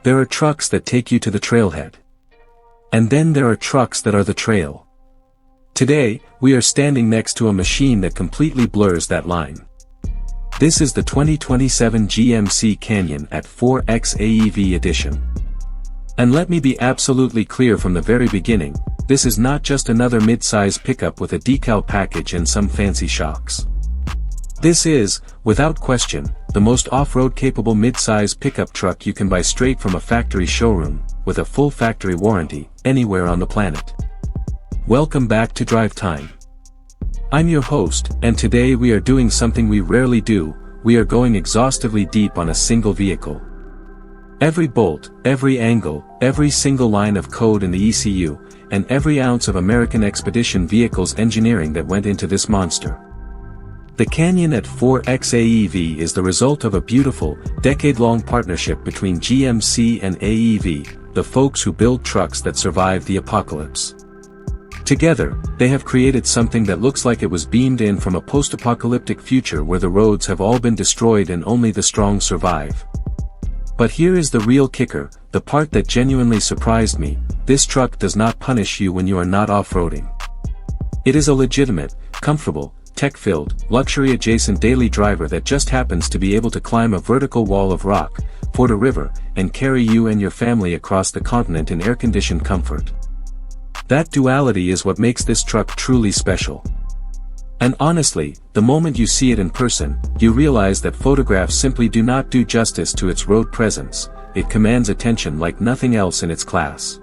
There are trucks that take you to the trailhead. And then there are trucks that are the trail. Today, we are standing next to a machine that completely blurs that line. This is the 2027 GMC Canyon AT4X AEV edition. And let me be absolutely clear from the very beginning, this is not just another mid-size pickup with a decal package and some fancy shocks. This is, without question, the most off-road capable mid-size pickup truck you can buy straight from a factory showroom, with a full factory warranty, anywhere on the planet. Welcome back to DriveTime. I'm your host, and today we are doing something we rarely do, we are going exhaustively deep on a single vehicle. Every bolt, every angle, every single line of code in the ECU, and every ounce of American Expedition Vehicles engineering that went into this monster. The Canyon AT4X AEV is the result of a beautiful, decade-long partnership between GMC and AEV, the folks who build trucks that survive the apocalypse. Together, they have created something that looks like it was beamed in from a post-apocalyptic future where the roads have all been destroyed and only the strong survive. But here is the real kicker, the part that genuinely surprised me: this truck does not punish you when you are not off-roading. It is a legitimate, comfortable, tech-filled, luxury-adjacent daily driver that just happens to be able to climb a vertical wall of rock, ford a river, and carry you and your family across the continent in air-conditioned comfort. That duality is what makes this truck truly special. And honestly, the moment you see it in person, you realize that photographs simply do not do justice to its road presence. It commands attention like nothing else in its class.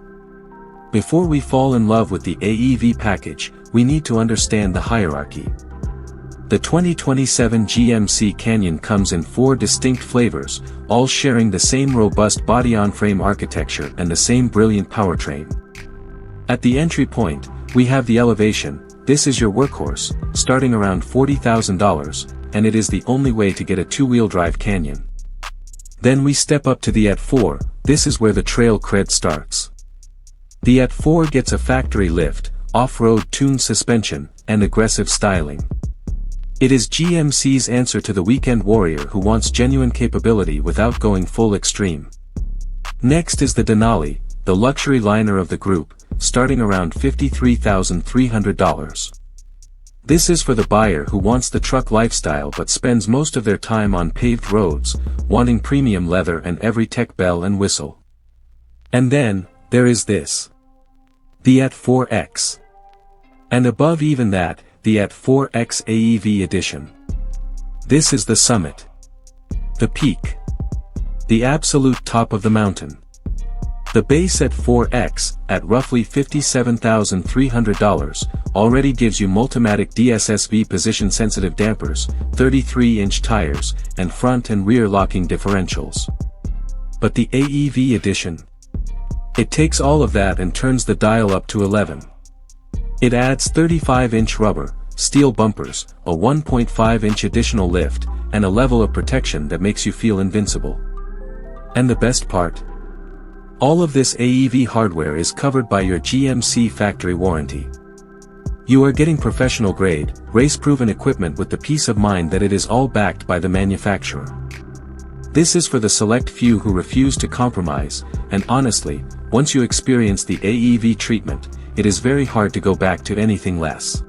Before we fall in love with the AEV package, we need to understand the hierarchy. The 2027 GMC Canyon comes in 4 distinct flavors, all sharing the same robust body-on-frame architecture and the same brilliant powertrain. At the entry point, we have the Elevation. This is your workhorse, starting around $40,000, and it is the only way to get a two-wheel drive Canyon. Then we step up to the AT4, this is where the trail cred starts. The AT4 gets a factory lift, off-road tuned suspension, and aggressive styling. It is GMC's answer to the weekend warrior who wants genuine capability without going full extreme. Next is the Denali, the luxury liner of the group, starting around $53,300. This is for the buyer who wants the truck lifestyle but spends most of their time on paved roads, wanting premium leather and every tech bell and whistle. And then, there is this. The AT4X. And above even that, the AT4X AEV edition. This is the summit. The peak. The absolute top of the mountain. The base AT4X, at roughly $57,300, already gives you Multimatic DSSV position-sensitive dampers, 33-inch tires, and front and rear locking differentials. But the AEV edition? It takes all of that and turns the dial up to 11. It adds 35-inch rubber, steel bumpers, a 1.5-inch additional lift, and a level of protection that makes you feel invincible. And the best part? All of this AEV hardware is covered by your GMC factory warranty. You are getting professional-grade, race-proven equipment with the peace of mind that it is all backed by the manufacturer. This is for the select few who refuse to compromise, and honestly, once you experience the AEV treatment, it is very hard to go back to anything less.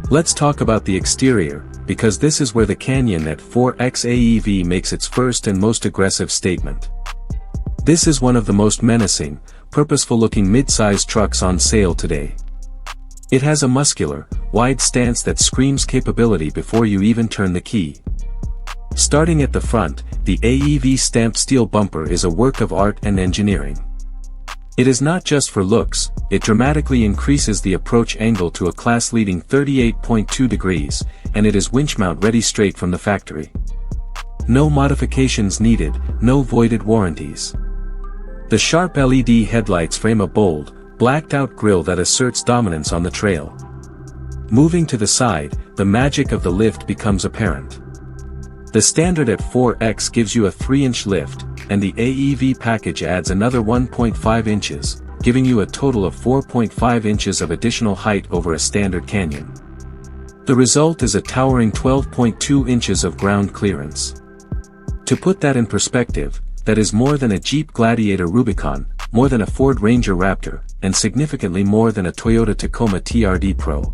Let's talk about the exterior, because this is where the Canyon AT4X AEV makes its first and most aggressive statement. This is one of the most menacing, purposeful-looking mid-size trucks on sale today. It has a muscular, wide stance that screams capability before you even turn the key. Starting at the front, the AEV stamped steel bumper is a work of art and engineering. It is not just for looks, it dramatically increases the approach angle to a class-leading 38.2 degrees, and it is winch mount ready straight from the factory. No modifications needed, no voided warranties. The sharp LED headlights frame a bold, blacked-out grille that asserts dominance on the trail. Moving to the side, the magic of the lift becomes apparent. The standard AT4X gives you a 3-inch lift, and the AEV package adds another 1.5 inches, giving you a total of 4.5 inches of additional height over a standard Canyon. The result is a towering 12.2 inches of ground clearance. To put that in perspective, that is more than a Jeep Gladiator Rubicon, more than a Ford Ranger Raptor, and significantly more than a Toyota Tacoma TRD Pro.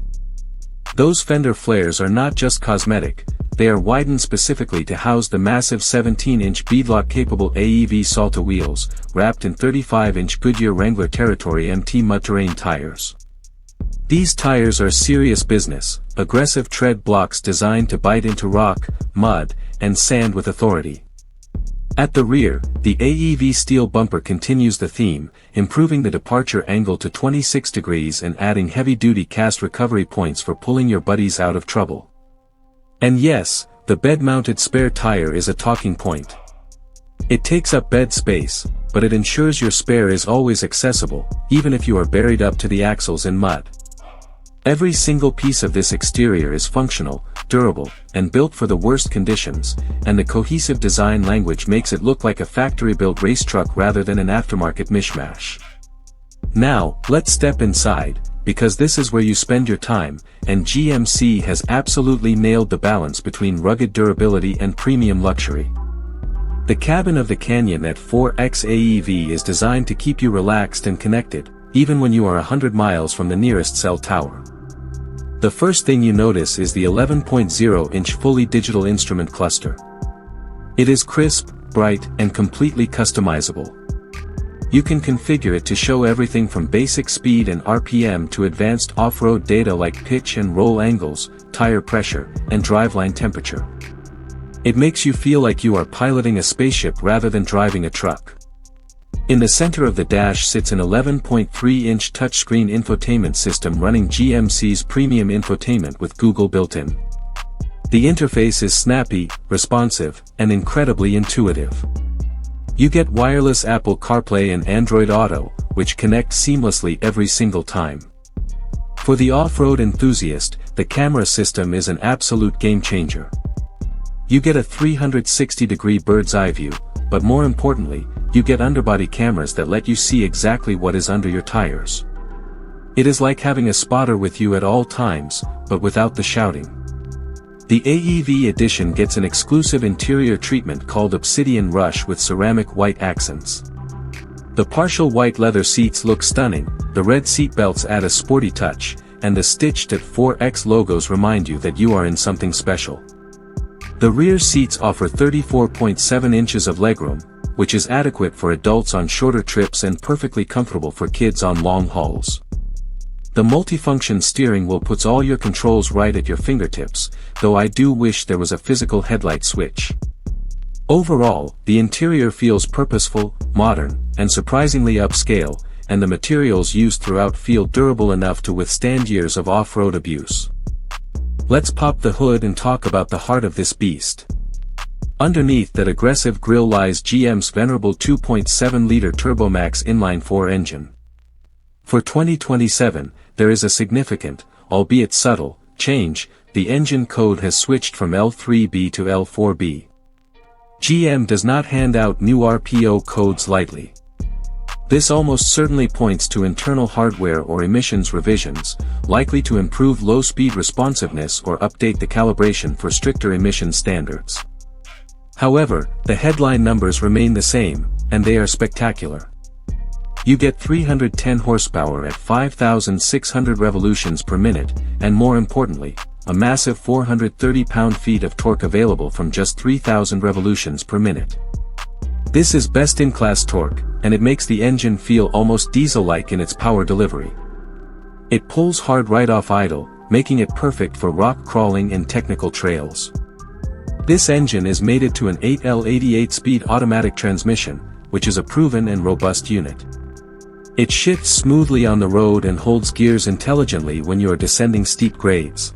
Those fender flares are not just cosmetic, they are widened specifically to house the massive 17-inch Beadlock-capable AEV Salta wheels, wrapped in 35-inch Goodyear Wrangler Territory MT mud-terrain tires. These tires are serious business, aggressive tread blocks designed to bite into rock, mud, and sand with authority. At the rear, the AEV steel bumper continues the theme, improving the departure angle to 26 degrees and adding heavy-duty cast recovery points for pulling your buddies out of trouble. And yes, the bed-mounted spare tire is a talking point. It takes up bed space, but it ensures your spare is always accessible, even if you are buried up to the axles in mud. Every single piece of this exterior is functional, durable, and built for the worst conditions, and the cohesive design language makes it look like a factory-built race truck rather than an aftermarket mishmash. Now, let's step inside, because this is where you spend your time, and GMC has absolutely nailed the balance between rugged durability and premium luxury. The cabin of the Canyon AT4X AEV is designed to keep you relaxed and connected, even when you are 100 miles from the nearest cell tower. The first thing you notice is the 11.0-inch fully digital instrument cluster. It is crisp, bright, and completely customizable. You can configure it to show everything from basic speed and RPM to advanced off-road data like pitch and roll angles, tire pressure, and driveline temperature. It makes you feel like you are piloting a spaceship rather than driving a truck. In the center of the dash sits an 11.3-inch touchscreen infotainment system running GMC's premium infotainment with Google built-in. The interface is snappy, responsive, and incredibly intuitive. You get wireless Apple CarPlay and Android Auto, which connect seamlessly every single time. For the off-road enthusiast, the camera system is an absolute game-changer. You get a 360-degree bird's-eye view, but more importantly, you get underbody cameras that let you see exactly what is under your tires. It is like having a spotter with you at all times, but without the shouting. The AEV edition gets an exclusive interior treatment called Obsidian Rush with ceramic white accents. The partial white leather seats look stunning, the red seat belts add a sporty touch, and the stitched AT4X logos remind you that you are in something special. The rear seats offer 34.7 inches of legroom, which is adequate for adults on shorter trips and perfectly comfortable for kids on long hauls. The multifunction steering wheel puts all your controls right at your fingertips, though I do wish there was a physical headlight switch. Overall, the interior feels purposeful, modern, and surprisingly upscale, and the materials used throughout feel durable enough to withstand years of off-road abuse. Let's pop the hood and talk about the heart of this beast. Underneath that aggressive grille lies GM's venerable 2.7-liter TurboMax inline-4 engine. For 2027, there is a significant, albeit subtle, change. The engine code has switched from L3B to L4B. GM does not hand out new RPO codes lightly. This almost certainly points to internal hardware or emissions revisions, likely to improve low-speed responsiveness or update the calibration for stricter emission standards. However, the headline numbers remain the same, and they are spectacular. You get 310 horsepower at 5,600 revolutions per minute, and more importantly, a massive 430 pound-feet of torque available from just 3,000 revolutions per minute. This is best-in-class torque, and it makes the engine feel almost diesel-like in its power delivery. It pulls hard right off idle, making it perfect for rock crawling and technical trails. This engine is mated to an 8L88-speed automatic transmission, which is a proven and robust unit. It shifts smoothly on the road and holds gears intelligently when you are descending steep grades.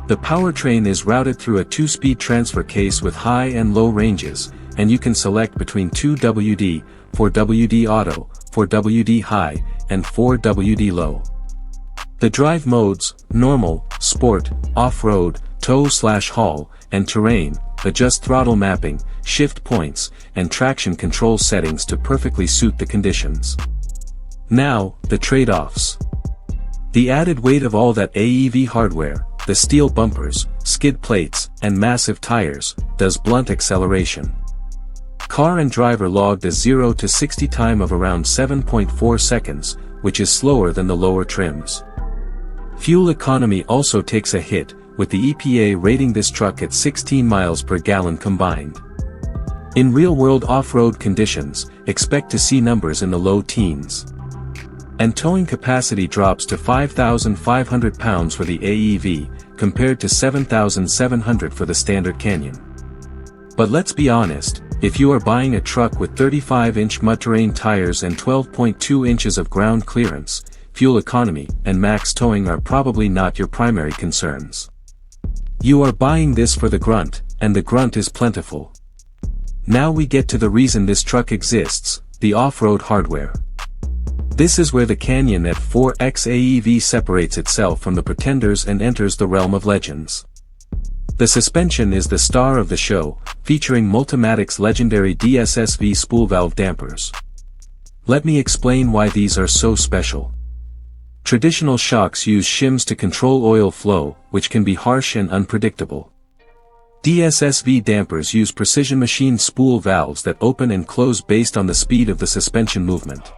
The powertrain is routed through a 2-speed transfer case with high and low ranges, and you can select between 2WD, 4WD Auto, 4WD High, and 4WD Low. The drive modes, Normal, Sport, Off-Road, Tow/Haul, and Terrain, adjust throttle mapping, shift points, and traction control settings to perfectly suit the conditions. Now, the trade-offs. The added weight of all that AEV hardware, the steel bumpers, skid plates, and massive tires, does blunt acceleration. Car and driver logged a 0 to 60 time of around 7.4 seconds, which is slower than the lower trims. Fuel economy also takes a hit, with the EPA rating this truck at 16 miles per gallon combined. In real-world off-road conditions, expect to see numbers in the low teens. And towing capacity drops to 5,500 pounds for the AEV, compared to 7,700 for the standard Canyon. But let's be honest, if you are buying a truck with 35-inch mud-terrain tires and 12.2 inches of ground clearance, fuel economy and max towing are probably not your primary concerns. You are buying this for the grunt, and the grunt is plentiful. Now we get to the reason this truck exists, the off-road hardware. This is where the Canyon AT4X AEV separates itself from the pretenders and enters the realm of legends. The suspension is the star of the show, featuring Multimatic's legendary DSSV spool valve dampers. Let me explain why these are so special. Traditional shocks use shims to control oil flow, which can be harsh and unpredictable. DSSV dampers use precision machined spool valves that open and close based on the speed of the suspension movement.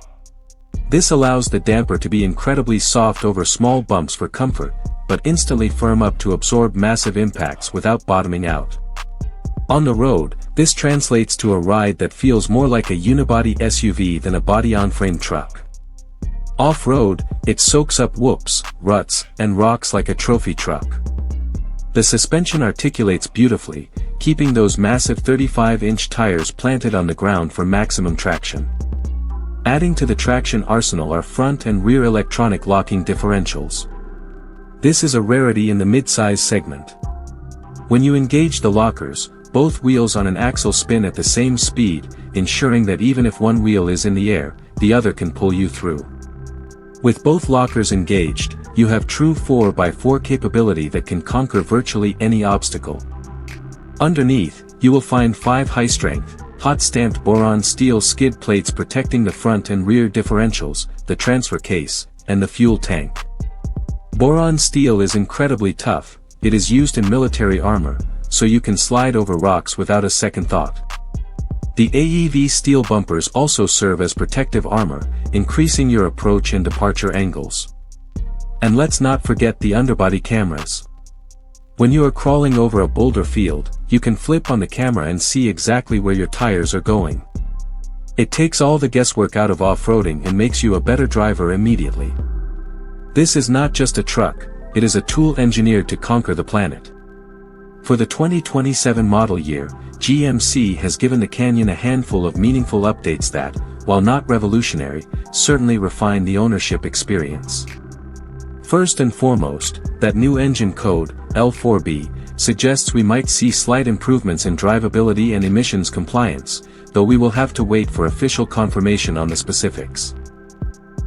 This allows the damper to be incredibly soft over small bumps for comfort, but instantly firm up to absorb massive impacts without bottoming out. On the road, this translates to a ride that feels more like a unibody SUV than a body-on-frame truck. Off-road, it soaks up whoops, ruts, and rocks like a trophy truck. The suspension articulates beautifully, keeping those massive 35-inch tires planted on the ground for maximum traction. Adding to the traction arsenal are front and rear electronic locking differentials. This is a rarity in the midsize segment. When you engage the lockers, both wheels on an axle spin at the same speed, ensuring that even if one wheel is in the air, the other can pull you through. With both lockers engaged, you have true 4x4 capability that can conquer virtually any obstacle. Underneath, you will find 5 high-strength, hot-stamped Boron steel skid plates protecting the front and rear differentials, the transfer case, and the fuel tank. Boron steel is incredibly tough, it is used in military armor, so you can slide over rocks without a second thought. The AEV steel bumpers also serve as protective armor, increasing your approach and departure angles. And let's not forget the underbody cameras. When you are crawling over a boulder field, you can flip on the camera and see exactly where your tires are going. It takes all the guesswork out of off-roading and makes you a better driver immediately. This is not just a truck, it is a tool engineered to conquer the planet. For the 2027 model year, GMC has given the Canyon a handful of meaningful updates that, while not revolutionary, certainly refine the ownership experience. First and foremost, that new engine code, L4B, suggests we might see slight improvements in drivability and emissions compliance, though we will have to wait for official confirmation on the specifics.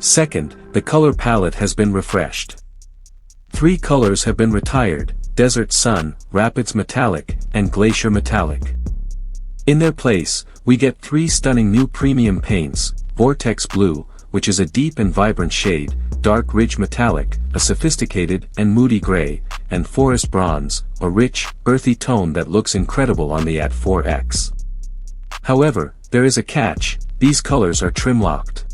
Second, the color palette has been refreshed. 3 colors have been retired: Desert Sun, Rapids Metallic, and Glacier Metallic. In their place, we get 3 stunning new premium paints: Vortex Blue, which is a deep and vibrant shade, Dark Ridge Metallic, a sophisticated and moody gray, and Forest Bronze, a rich, earthy tone that looks incredible on the AT4X. However, there is a catch: these colors are trim-locked.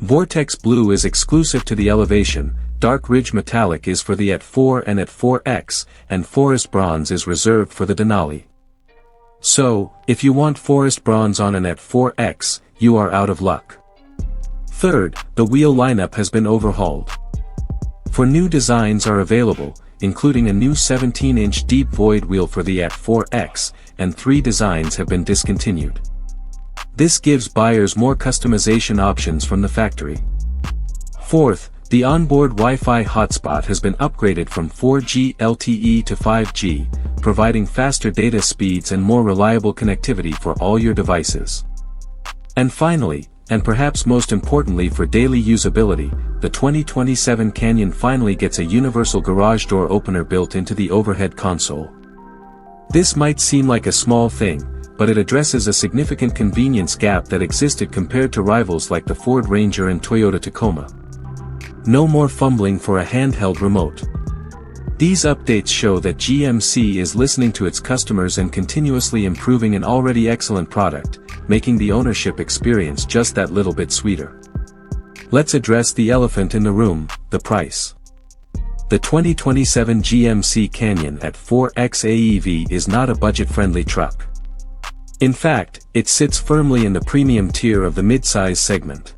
Vortex Blue is exclusive to the Elevation, Dark Ridge Metallic is for the AT4 and AT4X, and Forest Bronze is reserved for the Denali. So, if you want Forest Bronze on an AT4X, you are out of luck. Third, the wheel lineup has been overhauled. 4 new designs are available, including a new 17-inch deep void wheel for the AT4X, and 3 designs have been discontinued. This gives buyers more customization options from the factory. Fourth, the onboard Wi-Fi hotspot has been upgraded from 4G LTE to 5G, providing faster data speeds and more reliable connectivity for all your devices. And finally, and perhaps most importantly for daily usability, the 2027 Canyon finally gets a universal garage door opener built into the overhead console. This might seem like a small thing, but it addresses a significant convenience gap that existed compared to rivals like the Ford Ranger and Toyota Tacoma. No more fumbling for a handheld remote. These updates show that GMC is listening to its customers and continuously improving an already excellent product, making the ownership experience just that little bit sweeter. Let's address the elephant in the room, the price. The 2027 GMC Canyon AT4X AEV is not a budget-friendly truck. In fact, it sits firmly in the premium tier of the midsize segment.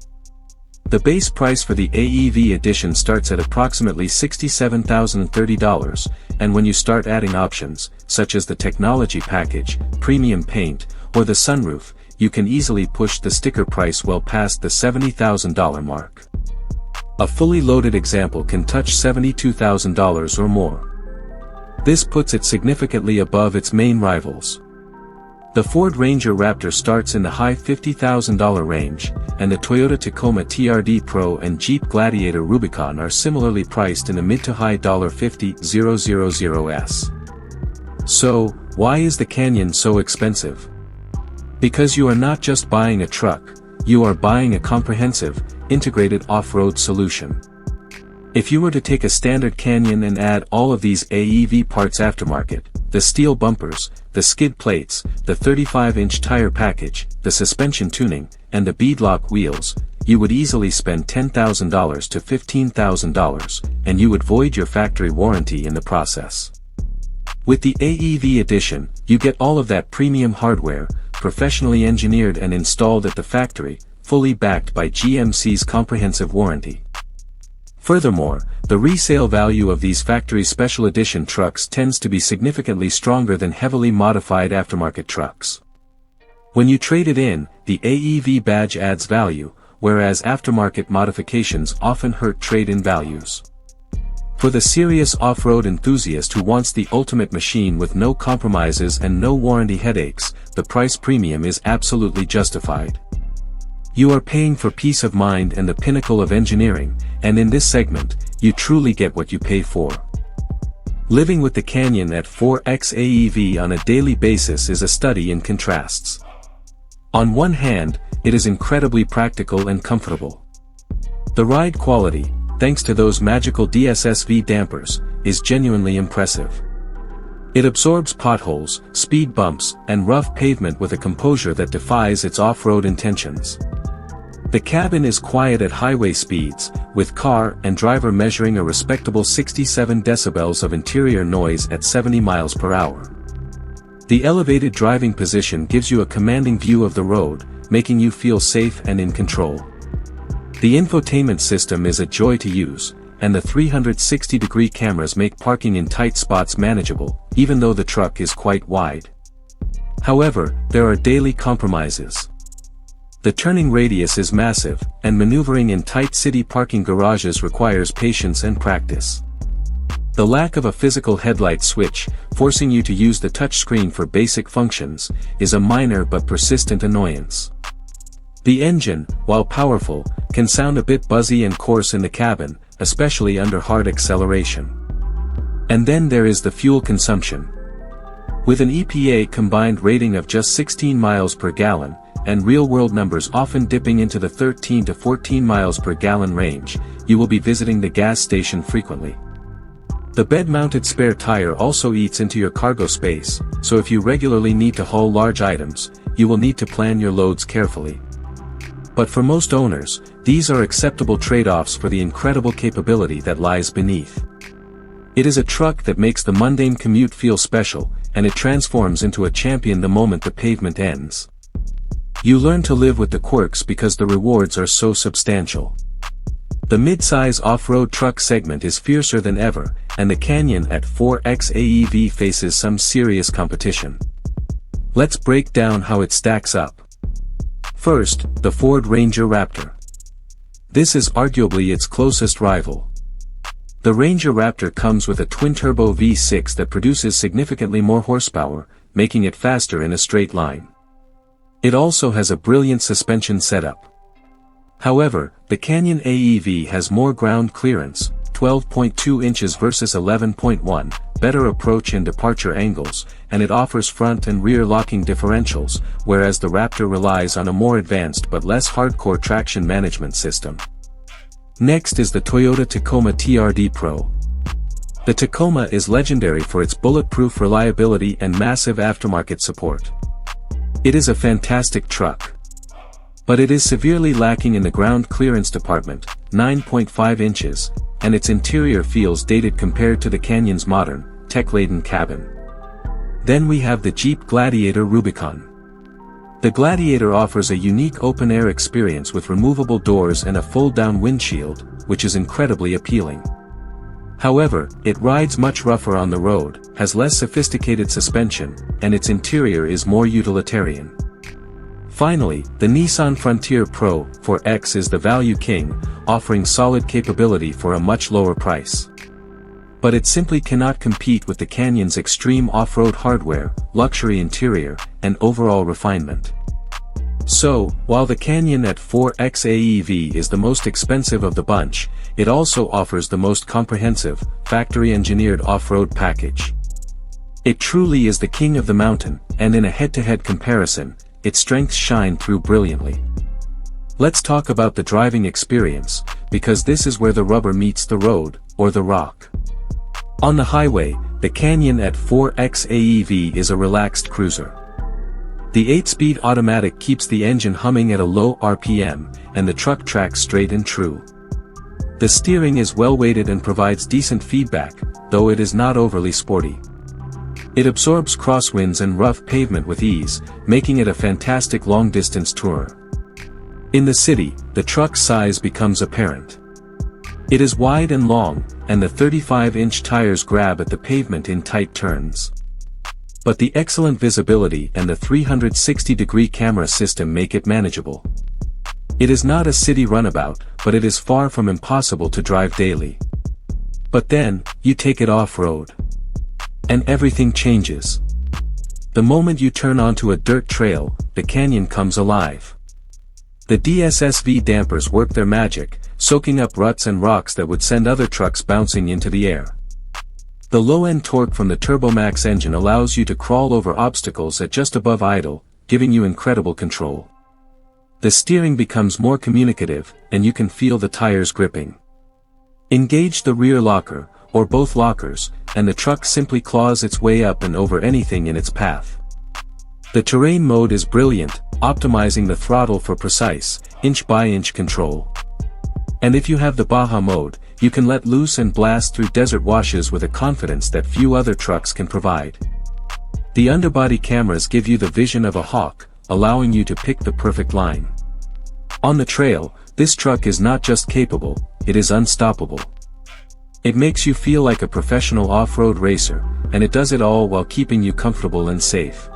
The base price for the AEV edition starts at approximately $67,030, and when you start adding options, such as the technology package, premium paint, or the sunroof, you can easily push the sticker price well past the $70,000 mark. A fully loaded example can touch $72,000 or more. This puts it significantly above its main rivals. The Ford Ranger Raptor starts in the high $50,000 range, and the Toyota Tacoma TRD Pro and Jeep Gladiator Rubicon are similarly priced in the mid to high $50,000s. So, why is the Canyon so expensive? Because you are not just buying a truck, you are buying a comprehensive, integrated off-road solution. If you were to take a standard Canyon and add all of these AEV parts aftermarket, the steel bumpers, the skid plates, the 35-inch tire package, the suspension tuning, and the beadlock wheels, you would easily spend $10,000 to $15,000, and you would void your factory warranty in the process. With the AEV edition, you get all of that premium hardware, professionally engineered and installed at the factory, fully backed by GMC's comprehensive warranty. Furthermore, the resale value of these factory special edition trucks tends to be significantly stronger than heavily modified aftermarket trucks. When you trade it in, the AEV badge adds value, whereas aftermarket modifications often hurt trade-in values. For the serious off-road enthusiast who wants the ultimate machine with no compromises and no warranty headaches, the price premium is absolutely justified. You are paying for peace of mind and the pinnacle of engineering, and in this segment, you truly get what you pay for. Living with the Canyon AT4X AEV on a daily basis is a study in contrasts. On one hand, it is incredibly practical and comfortable. The ride quality, thanks to those magical DSSV dampers, is genuinely impressive. It absorbs potholes, speed bumps, and rough pavement with a composure that defies its off-road intentions. The cabin is quiet at highway speeds, with car and driver measuring a respectable 67 decibels of interior noise at 70 miles per hour. The elevated driving position gives you a commanding view of the road, making you feel safe and in control. The infotainment system is a joy to use, and the 360-degree cameras make parking in tight spots manageable, even though the truck is quite wide. However, there are daily compromises. The turning radius is massive, and maneuvering in tight city parking garages requires patience and practice. The lack of a physical headlight switch, forcing you to use the touchscreen for basic functions, is a minor but persistent annoyance. The engine, while powerful, can sound a bit buzzy and coarse in the cabin, especially under hard acceleration. And then there is the fuel consumption. With an EPA combined rating of just 16 miles per gallon, and real-world numbers often dipping into the 13 to 14 miles per gallon range, you will be visiting the gas station frequently. The bed-mounted spare tire also eats into your cargo space, so if you regularly need to haul large items, you will need to plan your loads carefully. But for most owners, these are acceptable trade-offs for the incredible capability that lies beneath. It is a truck that makes the mundane commute feel special, and it transforms into a champion the moment the pavement ends. You learn to live with the quirks because the rewards are so substantial. The midsize off-road truck segment is fiercer than ever, and the Canyon AT4X AEV faces some serious competition. Let's break down how it stacks up. First, the Ford Ranger Raptor. This is arguably its closest rival. The Ranger Raptor comes with a twin-turbo V6 that produces significantly more horsepower, making it faster in a straight line. It also has a brilliant suspension setup. However, the Canyon AEV has more ground clearance, 12.2 inches versus 11.1, better approach and departure angles, and it offers front and rear locking differentials, whereas the Raptor relies on a more advanced but less hardcore traction management system. Next is the Toyota Tacoma TRD Pro. The Tacoma is legendary for its bulletproof reliability and massive aftermarket support. It is a fantastic truck. But it is severely lacking in the ground clearance department, 9.5 inches, and its interior feels dated compared to the Canyon's modern, tech-laden cabin. Then we have the Jeep Gladiator Rubicon. The Gladiator offers a unique open-air experience with removable doors and a fold-down windshield, which is incredibly appealing. However, it rides much rougher on the road, has less sophisticated suspension, and its interior is more utilitarian. Finally, the Nissan Frontier Pro 4X is the value king, offering solid capability for a much lower price. But it simply cannot compete with the Canyon's extreme off-road hardware, luxury interior, and overall refinement. So, while the Canyon AT4X AEV is the most expensive of the bunch, it also offers the most comprehensive, factory-engineered off-road package. It truly is the king of the mountain, and in a head-to-head comparison, its strengths shine through brilliantly. Let's talk about the driving experience, because this is where the rubber meets the road, or the rock. On the highway, the Canyon AT4X AEV is a relaxed cruiser. The 8-speed automatic keeps the engine humming at a low RPM, and the truck tracks straight and true. The steering is well-weighted and provides decent feedback, though it is not overly sporty. It absorbs crosswinds and rough pavement with ease, making it a fantastic long-distance tourer. In the city, the truck's size becomes apparent. It is wide and long, and the 35-inch tires grab at the pavement in tight turns. But the excellent visibility and the 360-degree camera system make it manageable. It is not a city runabout, but it is far from impossible to drive daily. But then, you take it off-road. And everything changes. The moment you turn onto a dirt trail, the Canyon comes alive. The DSSV dampers work their magic, soaking up ruts and rocks that would send other trucks bouncing into the air. The low-end torque from the TurboMax engine allows you to crawl over obstacles at just above idle, giving you incredible control. The steering becomes more communicative, and you can feel the tires gripping. Engage the rear locker, or both lockers, and the truck simply claws its way up and over anything in its path. The terrain mode is brilliant, optimizing the throttle for precise, inch-by-inch control. And if you have the Baja mode, you can let loose and blast through desert washes with a confidence that few other trucks can provide. The underbody cameras give you the vision of a hawk, allowing you to pick the perfect line. On the trail, this truck is not just capable, it is unstoppable. It makes you feel like a professional off-road racer, and it does it all while keeping you comfortable and safe.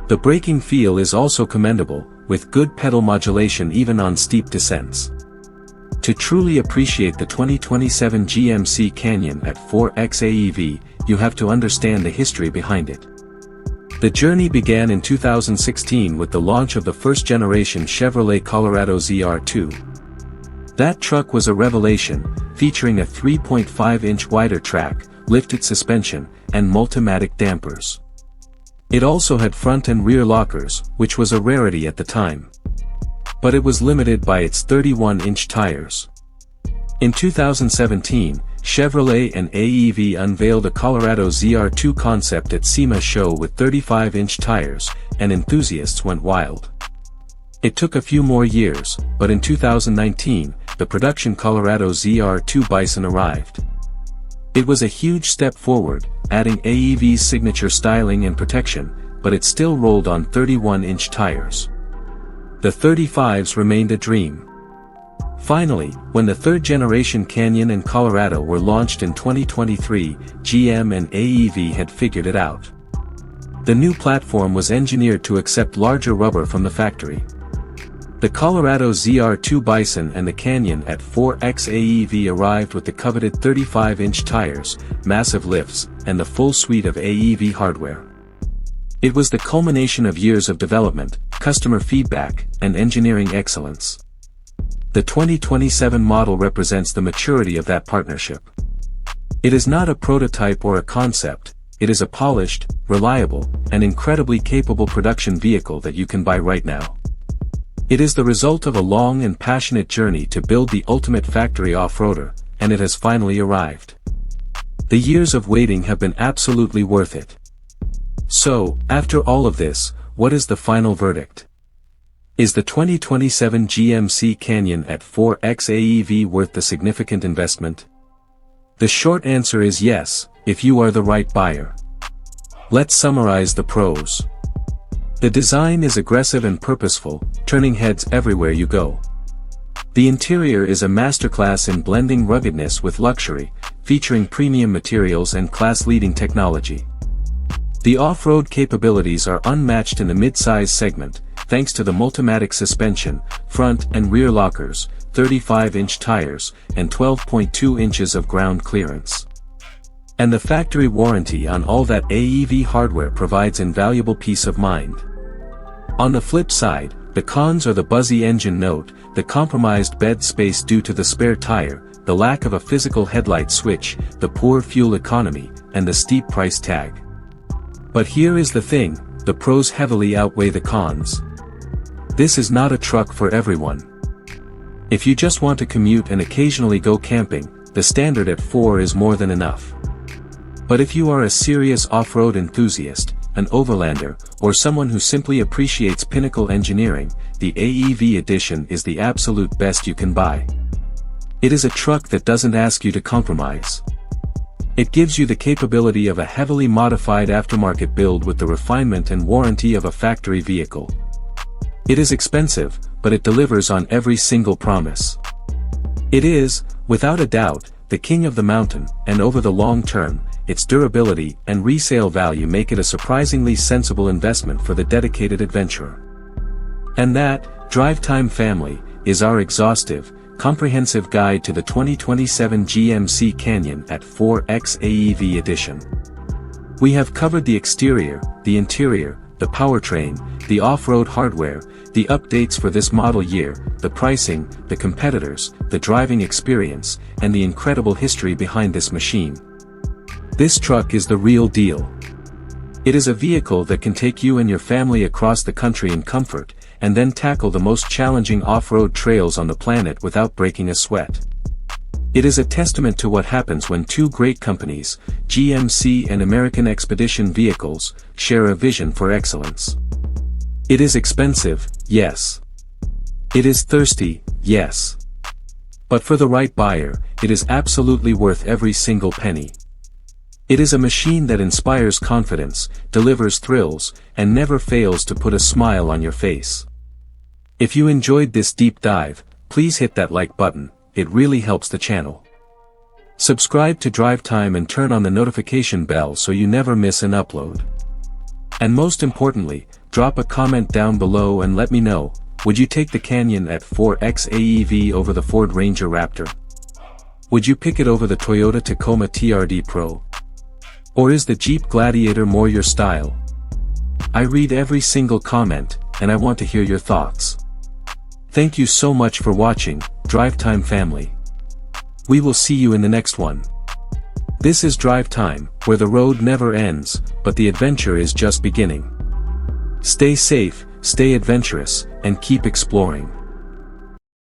The braking feel is also commendable, with good pedal modulation even on steep descents. To truly appreciate the 2027 GMC Canyon AT4X AEV, you have to understand the history behind it. The journey began in 2016 with the launch of the first-generation Chevrolet Colorado ZR2. That truck was a revelation, featuring a 3.5-inch wider track, lifted suspension, and Multimatic dampers. It also had front and rear lockers, which was a rarity at the time. But it was limited by its 31-inch tires. In 2017, Chevrolet and AEV unveiled a Colorado ZR2 concept at SEMA show with 35-inch tires, and enthusiasts went wild. It took a few more years, but in 2019, the production Colorado ZR2 Bison arrived. It was a huge step forward, adding AEV's signature styling and protection, but it still rolled on 31-inch tires. The 35s remained a dream. Finally, when the third-generation Canyon and Colorado were launched in 2023, GM and AEV had figured it out. The new platform was engineered to accept larger rubber from the factory. The Colorado ZR2 Bison and the Canyon AT4X AEV arrived with the coveted 35-inch tires, massive lifts, and the full suite of AEV hardware. It was the culmination of years of development, customer feedback, and engineering excellence. The 2027 model represents the maturity of that partnership. It is not a prototype or a concept, it is a polished, reliable, and incredibly capable production vehicle that you can buy right now. It is the result of a long and passionate journey to build the ultimate factory off-roader, and it has finally arrived. The years of waiting have been absolutely worth it. So, after all of this, what is the final verdict? Is the 2027 GMC Canyon AT4X AEV worth the significant investment? The short answer is yes, if you are the right buyer. Let's summarize the pros. The design is aggressive and purposeful, turning heads everywhere you go. The interior is a masterclass in blending ruggedness with luxury, featuring premium materials and class-leading technology. The off-road capabilities are unmatched in the mid-size segment, thanks to the Multimatic suspension, front and rear lockers, 35-inch tires, and 12.2 inches of ground clearance. And the factory warranty on all that AEV hardware provides invaluable peace of mind. On the flip side, the cons are the buzzy engine note, the compromised bed space due to the spare tire, the lack of a physical headlight switch, the poor fuel economy, and the steep price tag. But here is the thing, the pros heavily outweigh the cons. This is not a truck for everyone. If you just want to commute and occasionally go camping, the standard AT4 is more than enough. But if you are a serious off-road enthusiast, an overlander, or someone who simply appreciates pinnacle engineering, the AEV edition is the absolute best you can buy. It is a truck that doesn't ask you to compromise. It gives you the capability of a heavily modified aftermarket build with the refinement and warranty of a factory vehicle. It is expensive, but it delivers on every single promise. It is, without a doubt, the king of the mountain, and over the long term, its durability and resale value make it a surprisingly sensible investment for the dedicated adventurer. And that, DriveTime family, is our exhaustive, comprehensive guide to the 2027 GMC Canyon AT4X AEV edition. We have covered the exterior, the interior, the powertrain, the off-road hardware, the updates for this model year, the pricing, the competitors, the driving experience, and the incredible history behind this machine. This truck is the real deal. It is a vehicle that can take you and your family across the country in comfort, and then tackle the most challenging off-road trails on the planet without breaking a sweat. It is a testament to what happens when two great companies, GMC and American Expedition Vehicles, share a vision for excellence. It is expensive, yes. It is thirsty, yes. But for the right buyer, it is absolutely worth every single penny. It is a machine that inspires confidence, delivers thrills, and never fails to put a smile on your face. If you enjoyed this deep dive, please hit that like button, it really helps the channel. Subscribe to DriveTime and turn on the notification bell so you never miss an upload. And most importantly, drop a comment down below and let me know, would you take the Canyon AT4X AEV over the Ford Ranger Raptor? Would you pick it over the Toyota Tacoma TRD Pro? Or is the Jeep Gladiator more your style? I read every single comment, and I want to hear your thoughts. Thank you so much for watching, DriveTime family. We will see you in the next one. This is DriveTime, where the road never ends, but the adventure is just beginning. Stay safe, stay adventurous, and keep exploring.